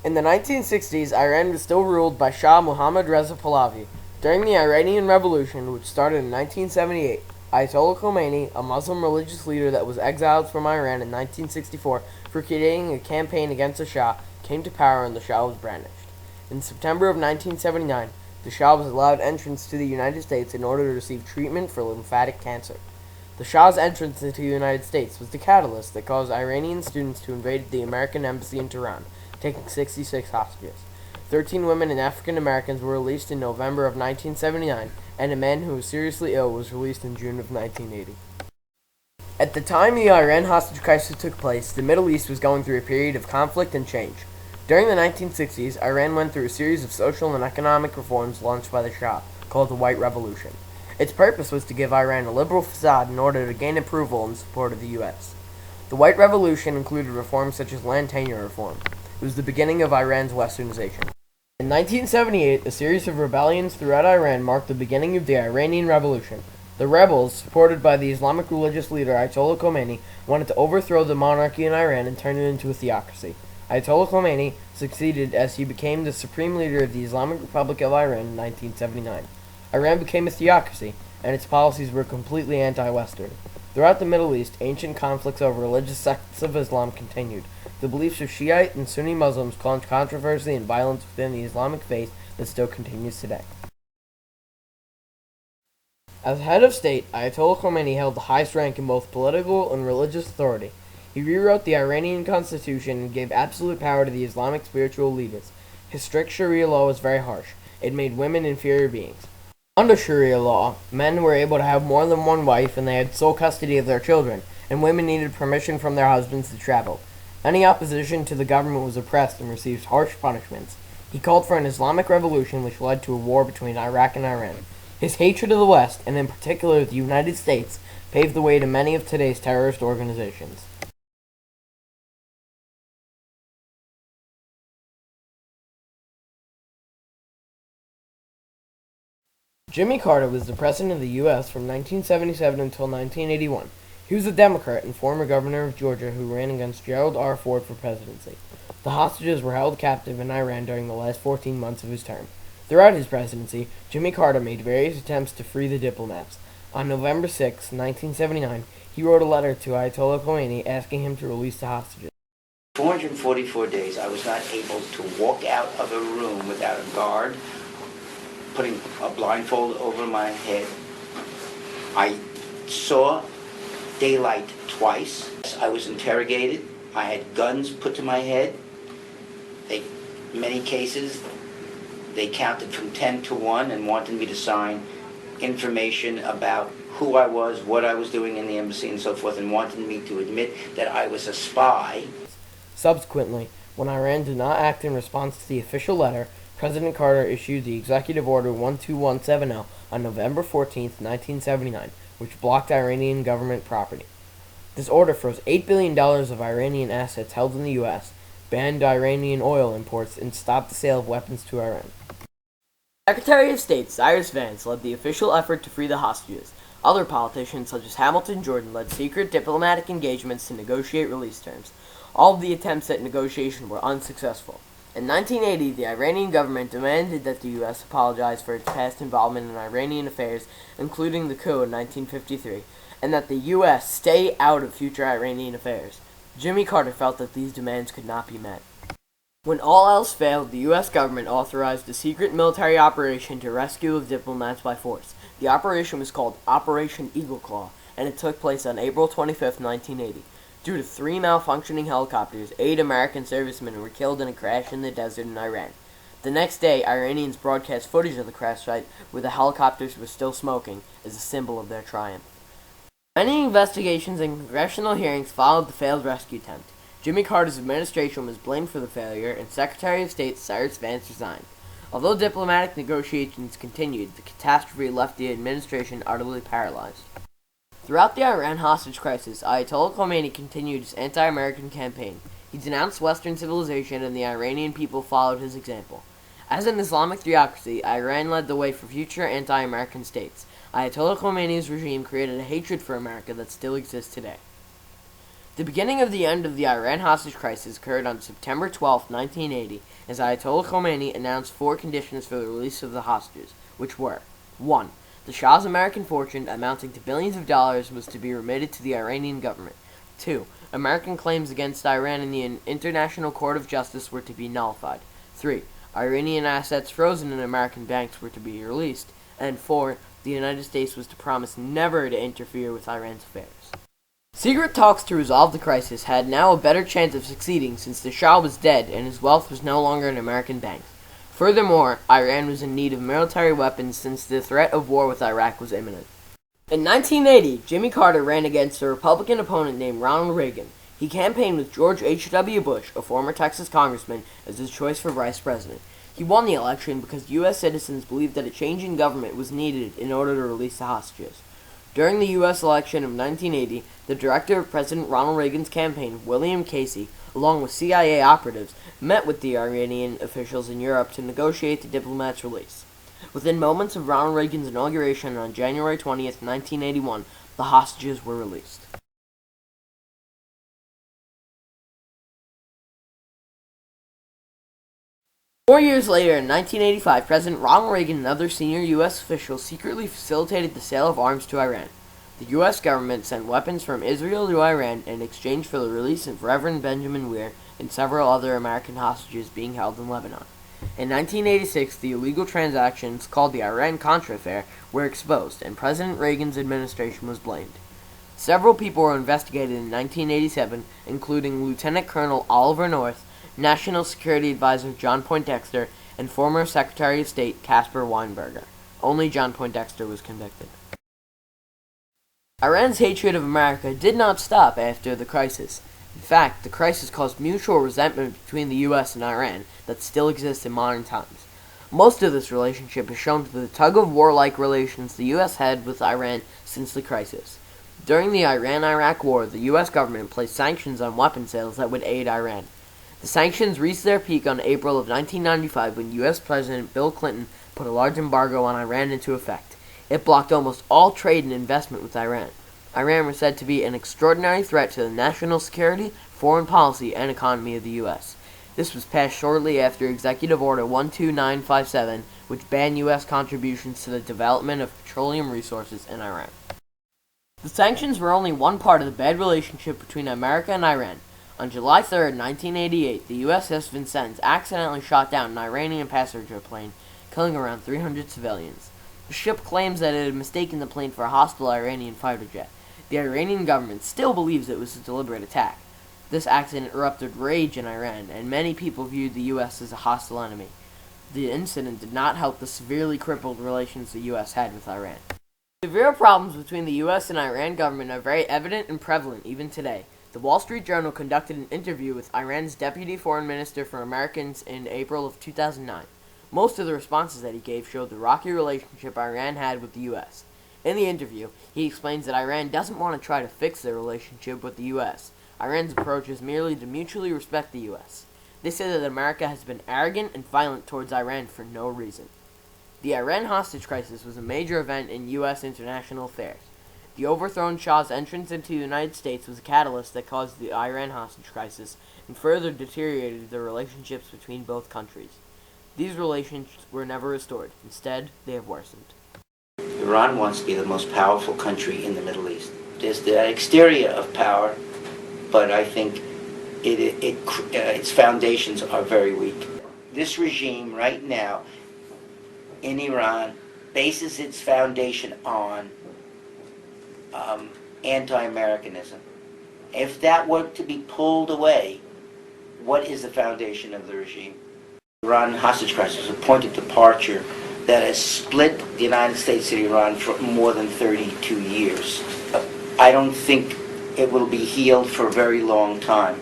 In the 1960s, Iran was still ruled by Shah Mohammad Reza Pahlavi. During the Iranian Revolution, which started in 1978, Ayatollah Khomeini, a Muslim religious leader that was exiled from Iran in 1964 for creating a campaign against the Shah, came to power and the Shah was brandished. In September of 1979, the Shah was allowed entrance to the United States in order to receive treatment for lymphatic cancer. The Shah's entrance into the United States was the catalyst that caused Iranian students to invade the American embassy in Tehran, taking 66 hostages. 13 women and African Americans were released in November of 1979, and a man who was seriously ill was released in June of 1980. At the time the Iran hostage crisis took place, the Middle East was going through a period of conflict and change. During the 1960s, Iran went through a series of social and economic reforms launched by the Shah, called the White Revolution. Its purpose was to give Iran a liberal facade in order to gain approval and support of the U.S. The White Revolution included reforms such as land tenure reform. It was the beginning of Iran's westernization. In 1978, a series of rebellions throughout Iran marked the beginning of the Iranian Revolution. The rebels, supported by the Islamic religious leader Ayatollah Khomeini, wanted to overthrow the monarchy in Iran and turn it into a theocracy. Ayatollah Khomeini succeeded as he became the supreme leader of the Islamic Republic of Iran in 1979. Iran became a theocracy, and its policies were completely anti-Western. Throughout the Middle East, ancient conflicts over religious sects of Islam continued. The beliefs of Shiite and Sunni Muslims caused controversy and violence within the Islamic faith that still continues today. As head of state, Ayatollah Khomeini held the highest rank in both political and religious authority. He rewrote the Iranian constitution and gave absolute power to the Islamic spiritual leaders. His strict Sharia law was very harsh. It made women inferior beings. Under Sharia law, men were able to have more than one wife and they had sole custody of their children, and women needed permission from their husbands to travel. Any opposition to the government was oppressed and received harsh punishments. He called for an Islamic revolution which led to a war between Iraq and Iran. His hatred of the West, and in particular the United States, paved the way to many of today's terrorist organizations. Jimmy Carter was the president of the U.S. from 1977 until 1981. He was a Democrat and former governor of Georgia who ran against Gerald R. Ford for presidency. The hostages were held captive in Iran during the last 14 months of his term. Throughout his presidency, Jimmy Carter made various attempts to free the diplomats. On November 6, 1979, he wrote a letter to Ayatollah Khomeini asking him to release the hostages. 444 days I was not able to walk out of a room without a guard putting a blindfold over my head. I saw daylight twice. I was interrogated. I had guns put to my head. In many cases, they counted from 10 to 1 and wanted me to sign information about who I was, what I was doing in the embassy and so forth, and wanted me to admit that I was a spy. Subsequently, when Iran did not act in response to the official letter, President Carter issued the Executive Order 12170 on November 14, 1979, which blocked Iranian government property. This order froze $8 billion of Iranian assets held in the U.S., banned Iranian oil imports, and stopped the sale of weapons to Iran. Secretary of State Cyrus Vance led the official effort to free the hostages. Other politicians, such as Hamilton Jordan, led secret diplomatic engagements to negotiate release terms. All of the attempts at negotiation were unsuccessful. In 1980, the Iranian government demanded that the U.S. apologize for its past involvement in Iranian affairs, including the coup in 1953, and that the U.S. stay out of future Iranian affairs. Jimmy Carter felt that these demands could not be met. When all else failed, the U.S. government authorized a secret military operation to rescue the diplomats by force. The operation was called Operation Eagle Claw, and it took place on April 25, 1980. Due to 3 malfunctioning helicopters, 8 American servicemen were killed in a crash in the desert in Iran. The next day, Iranians broadcast footage of the crash site where the helicopters were still smoking as a symbol of their triumph. Many investigations and congressional hearings followed the failed rescue attempt. Jimmy Carter's administration was blamed for the failure, and Secretary of State Cyrus Vance resigned. Although diplomatic negotiations continued, the catastrophe left the administration utterly paralyzed. Throughout the Iran hostage crisis, Ayatollah Khomeini continued his anti-American campaign. He denounced Western civilization, and the Iranian people followed his example. As an Islamic theocracy, Iran led the way for future anti-American states. Ayatollah Khomeini's regime created a hatred for America that still exists today. The beginning of the end of the Iran hostage crisis occurred on September 12, 1980, as Ayatollah Khomeini announced 4 conditions for the release of the hostages, which were: 1. The Shah's American fortune, amounting to billions of dollars, was to be remitted to the Iranian government. 2. American claims against Iran in the International Court of Justice were to be nullified. 3. Iranian assets frozen in American banks were to be released. And 4. The United States was to promise never to interfere with Iran's affairs. Secret talks to resolve the crisis had now a better chance of succeeding since the Shah was dead and his wealth was no longer in American banks. Furthermore, Iran was in need of military weapons since the threat of war with Iraq was imminent. In 1980, Jimmy Carter ran against a Republican opponent named Ronald Reagan. He campaigned with George H.W. Bush, a former Texas congressman, as his choice for vice president. He won the election because U.S. citizens believed that a change in government was needed in order to release the hostages. During the U.S. election of 1980, the director of President Ronald Reagan's campaign, William Casey, along with CIA operatives, met with the Iranian officials in Europe to negotiate the diplomats' release. Within moments of Ronald Reagan's inauguration on January 20th, 1981, the hostages were released. Four years later, in 1985, President Ronald Reagan and other senior U.S. officials secretly facilitated the sale of arms to Iran. The U.S. government sent weapons from Israel to Iran in exchange for the release of Reverend Benjamin Weir and several other American hostages being held in Lebanon. In 1986, the illegal transactions, called the Iran-Contra affair, were exposed, and President Reagan's administration was blamed. Several people were investigated in 1987, including Lieutenant Colonel Oliver North, National Security Advisor John Poindexter, and former Secretary of State Caspar Weinberger. Only John Poindexter was convicted. Iran's hatred of America did not stop after the crisis. In fact, the crisis caused mutual resentment between the U.S. and Iran that still exists in modern times. Most of this relationship is shown through the tug-of-war-like relations the U.S. had with Iran since the crisis. During the Iran-Iraq War, the U.S. government placed sanctions on weapon sales that would aid Iran. The sanctions reached their peak on April of 1995 when U.S. President Bill Clinton put a large embargo on Iran into effect. It blocked almost all trade and investment with Iran. Iran was said to be an extraordinary threat to the national security, foreign policy, and economy of the U.S. This was passed shortly after Executive Order 12957, which banned U.S. contributions to the development of petroleum resources in Iran. The sanctions were only one part of the bad relationship between America and Iran. On July 3, 1988, the USS Vincennes accidentally shot down an Iranian passenger plane, killing around 300 civilians. The ship claims that it had mistaken the plane for a hostile Iranian fighter jet. The Iranian government still believes it was a deliberate attack. This accident erupted rage in Iran, and many people viewed the U.S. as a hostile enemy. The incident did not help the severely crippled relations the U.S. had with Iran. Severe problems between the U.S. and Iran government are very evident and prevalent even today. The Wall Street Journal conducted an interview with Iran's Deputy Foreign Minister for Americans in April of 2009. Most of the responses that he gave showed the rocky relationship Iran had with the U.S. In the interview, he explains that Iran doesn't want to try to fix their relationship with the U.S. Iran's approach is merely to mutually respect the U.S. They say that America has been arrogant and violent towards Iran for no reason. The Iran hostage crisis was a major event in U.S. international affairs. The overthrown Shah's entrance into the United States was a catalyst that caused the Iran hostage crisis and further deteriorated the relationships between both countries. These relations were never restored. Instead, they have worsened. Iran wants to be the most powerful country in the Middle East. There's the exterior of power, but I think its foundations are very weak. This regime right now in Iran bases its foundation on anti-Americanism. If that were to be pulled away, what is the foundation of the regime? The Iran hostage crisis is a point of departure that has split the United States and Iran for more than 32 years. I don't think it will be healed for a very long time.